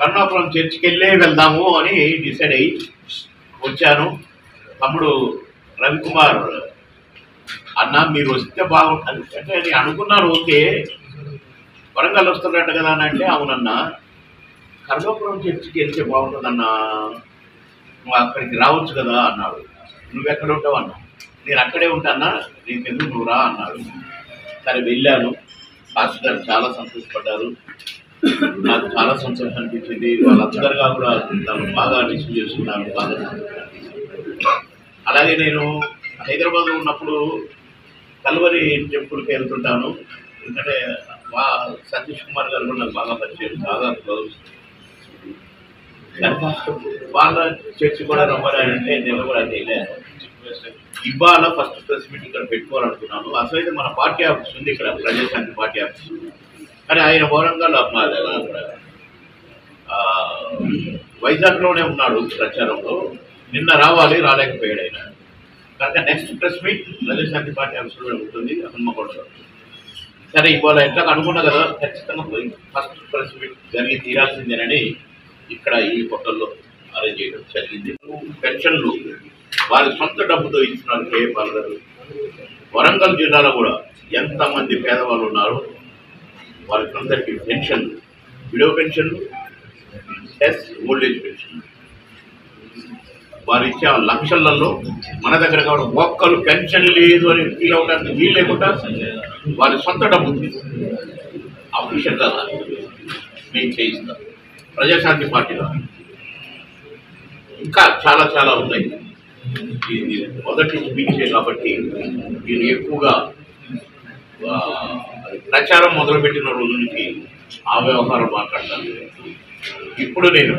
కరుణాపురం చర్చికి వెళ్దాము అని డిసైడ్ అయ్యి వచ్చాను. తమ్ముడు రవికుమార్ అన్న మీరు వస్తే బాగుంటుంది అంటే నేను అనుకున్నాను. ఓకే వరంగల్ వస్తున్నట్టు కదా అని అంటే అవునన్నా కరుణాపురం చర్చికి వెళ్తే బాగుంటుందన్నా, నువ్వు అక్కడికి రావచ్చు కదా అన్నాడు. నువ్వెక్కడ ఉంటావు అన్నా. నేను అక్కడే ఉంటానా, నీకు ఎందుకు నువ్వు రా అన్నాడు. సరే వెళ్ళాను. పాస్టర్ గారు చాలా సంతోషపడ్డారు. నాకు చాలా సంతోషం అనిపించింది. వాళ్ళందరిగా కూడా నన్ను బాగా రిసీవ్ చేసుకున్నారు, బాగా అలాగే నేను హైదరాబాద్లో ఉన్నప్పుడు కల్వరి టెంపుల్కి వెళ్తుంటాను. ఎందుకంటే సతీష్ కుమార్ గారు కూడా నాకు బాగా పరిచయం, బాగా క్లోజ్. వాళ్ళ చర్చి కూడా రమ్మన్నారంటే నేను కూడా వెళ్ళాను. ఇవాళ ఫస్ట్ ప్రెస్ మీట్ ఇక్కడ పెట్టుకోవాలనుకున్నాను. అసలు అయితే మన పార్టీ ఆఫీస్ ఉంది ఇక్కడ, ప్రజాశాంతి పార్టీ ఆఫీస్. కానీ ఆయన వరంగల్ వైజాగ్లోనే ఉన్నాడు ప్రచారంలో. నిన్న రావాలి, రాలేకపోయాడు ఆయన. కనుక next press meet Praja Shanti party ఆఫీస్లో ఉంటుంది హన్మకొండలో. సరే ఇవాళ ఎట్లా అనుకున్నా కదా, ఖచ్చితంగా ఫస్ట్ ప్రెస్ మీట్ జరిగి తీరాల్సిందేనని ఇక్కడ ఈ హోటల్లో అరేంజ్ చేయడం జరిగింది. పెన్షన్లు వారి సొంత డబ్బుతో ఇచ్చినారు కేఏపాల్ గారు. వరంగల్ జిల్లాలో కూడా ఎంతమంది పేదవాళ్ళు ఉన్నారో వారికి అందరికీ పెన్షన్లు, విడో పెన్షన్లు ప్లస్ ఓల్డేజ్ పెన్షన్లు వారు ఇచ్చే లక్షలలో మన దగ్గర కూడా ఒక్కరు పెన్షన్ లేదు అని ఫీల్ అవడానికి వీలు లేకుండా వారి సొంత డబ్బు అఫీషియల్గా మేము చేయిస్తాం ప్రజాశాంతి పార్టీలో. ఇంకా చాలా చాలా ఉన్నాయి. ఇది మొదటి స్పీచే కాబట్టి నేను ఎక్కువగా ప్రచారం మొదలుపెట్టిన రోజు నుంచి ఆ వ్యవహారం మాట్లాడతాను. ఇప్పుడు నేను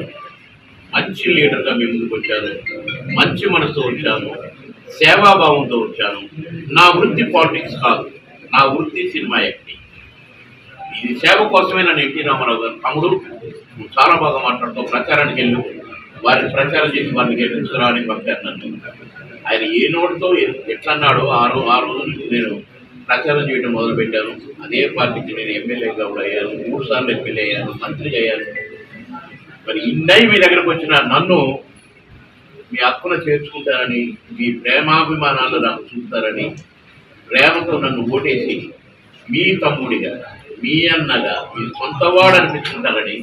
మంచి లీడర్గా మీ ముందుకు వచ్చాను, మంచి మనసుతో వచ్చాను, సేవాభావంతో వచ్చాను. నా వృత్తి పాలిటిక్స్ కాదు, నా వృత్తి సినిమా యాక్టింగ్. ఇది సేవ కోసమే నన్ను ఎన్టీ రామారావు గారు తమ్ముడు నువ్వు చాలా బాగా మాట్లాడుతావు, ప్రచారానికి వెళ్ళు, వారిని ప్రచారం చేసి వారిని గెలిపించుకురా అని పంపారు నన్ను. ఆయన ఏ నోటితో ఎట్లా అన్నాడో ఆ రోజు నుంచి నేను ప్రచారం చేయడం మొదలుపెట్టాను. అదే పార్టీకి నేను ఎమ్మెల్యేగా కూడా అయ్యాను, 3 సార్లు ఎమ్మెల్యే అయ్యాను, మంత్రి అయ్యాను. మరి ఇన్నై మీ దగ్గరకు వచ్చిన నన్ను మీ హక్కున చేర్చుకుంటారని, మీ ప్రేమాభిమానాలు నాకు చూస్తారని, ప్రేమతో నన్ను ఓటేసి మీ తమ్ముడిగా, మీ అన్నగా, మీ సొంతవాడు అనిపించుకుంటారని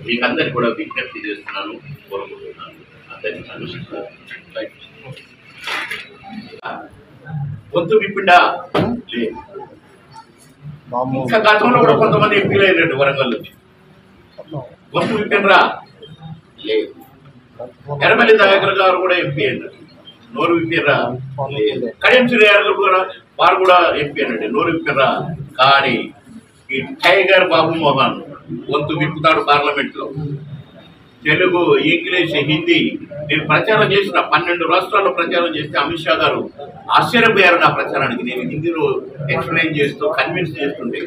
మీకు అందరికీ కూడా విజ్ఞప్తి చేస్తున్నాను, కోరుకుంటున్నాను. అందరికీ నమస్కారం. గొంతు విప్పిండా లేదు. ఇంకా గతంలో కూడా కొంతమంది ఎంపీలు అయినట్టు వరంగల్ నుంచి గొంతు విప్పినరా లేదు. ఎర్రమల్లి దయాకర్ గారు కూడా ఎంపీ అన్నాడు, నోరు విప్పినరా లేదు. కడియం శ్రీయార్ గారు కూడా వారు కూడా ఎంపీ అన్నాడు, నోరు విప్పినరా. కానీ ఈ టైగర్ బాబు మోహన్ గొంతు విప్పుతాడు పార్లమెంట్లో. తెలుగు, ఇంగ్లీష్, హిందీ నేను ప్రచారం చేసిన 12 రాష్ట్రాల్లో ప్రచారం చేస్తే అమిత్ షా గారు ఆశ్చర్యపోయారు నా ప్రచారానికి. నేను హిందీలో ఎక్స్ప్లెయిన్ చేస్తూ కన్విన్స్ చేస్తుంటే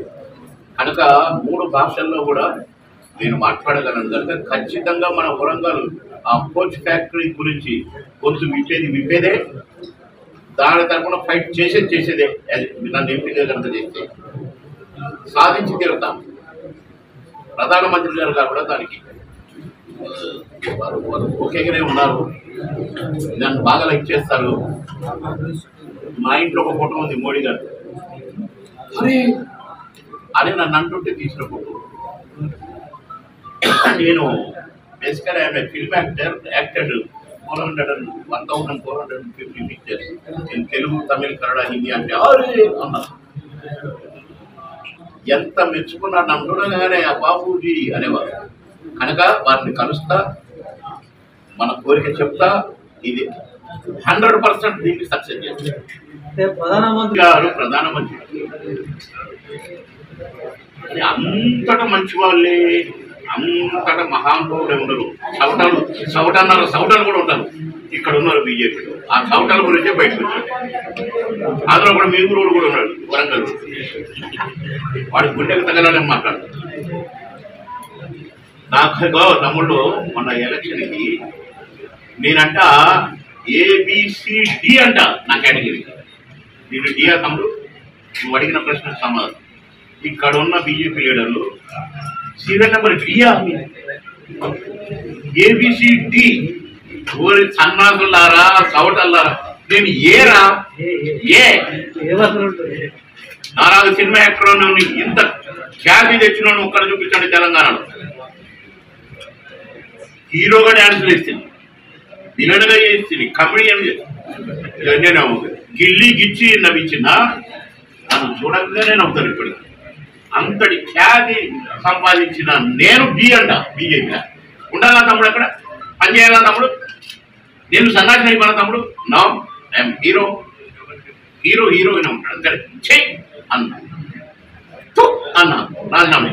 కనుక 3 భాషల్లో కూడా నేను మాట్లాడగలను. కనుక ఖచ్చితంగా మన వరంగల్ ఆ కోచ్ ఫ్యాక్టరీ గురించి గొంతు విప్పేదే, దాని తరఫున ఫైట్ చేసేదే. నన్ను ఎంపీగా కనుక చేస్తే సాధించి తీరుతాం. ప్రధానమంత్రి గారు కూడా దానికి ఓకేగానే ఉన్నారు, నన్ను బాగా లైక్ చేస్తారు. మా ఇంట్లో ఒక ఫోటో ఉంది మోడీ గారు, అదే నన్ను అంటుంటే తీసిన ఫోటో. నేను బేసికల్ ఐఎమ్ ఫిల్మ్ యాక్టెడ్ 1450 పిక్చర్స్. నేను తెలుగు, తమిళ, కన్నడ, హిందీ అంటే అన్నా. ఎంత మెచ్చుకున్నా నన్ను చూడగానే ఆ బాబూజీ అనేవారు. కనుక వారిని కలుస్తా, మన కోరిక చెప్తా. ఇది 100% దీన్ని సక్సెస్ చేస్తారు. ప్రధానమంత్రి గారు అంతటా మంచి వాళ్ళే, అంతటా మహానుభావులే ఉండరు. సౌటాలు కూడా ఉంటారు. ఇక్కడ ఉన్నారు బీజేపీలో. ఆ సౌటాల గురించే బయటకు వచ్చారు. అందులో కూడా మీ ఊరు కూడా ఉన్నాడు వరంగల్. వాడి గుండెకు తగలని మాట్లాడతారు. నాకు తమ్ముళ్ళు మొన్న ఎలక్షన్కి నేనంట ABCD అంట నా కేటగిరీ. నేను డియా తమ్ముడు, నువ్వు అడిగిన ప్రశ్నకు సమాధానం. ఇక్కడ ఉన్న బీజేపీ లీడర్లు సీరియల్ నెంబర్ డియా ఏబిసిడి ఊరి సన్నాసులారా సవటల్లారా నేను ఏరా ఏ నాలుగు సినిమా యాక్టర్ ఇంత ఖ్యాతి తెచ్చిన ఒక్కడ చూపించండి తెలంగాణలో. హీరోగా డ్యాన్సులు వేస్తుంది, విలన్గా చేస్తుంది, కమెడియన్ నేను గిల్లి గిచ్చి నవ్వించిందా నన్ను చూడగానే నవ్వుతాను. ఇప్పుడు అంతటి ఖ్యాతి సంపాదించిన నేను బి అంట బీజేపీ ఉండాలా తమ్ముడు, అక్కడ పని చేయాలా తమ్ముడు, నేను సన్నాసి అయిపోయినా తమ్ముడు. నో ఐఎమ్ హీరో హీరోయిన్ ఉంటాడు అంతే చెయ్యి అన్న రాజీనామా.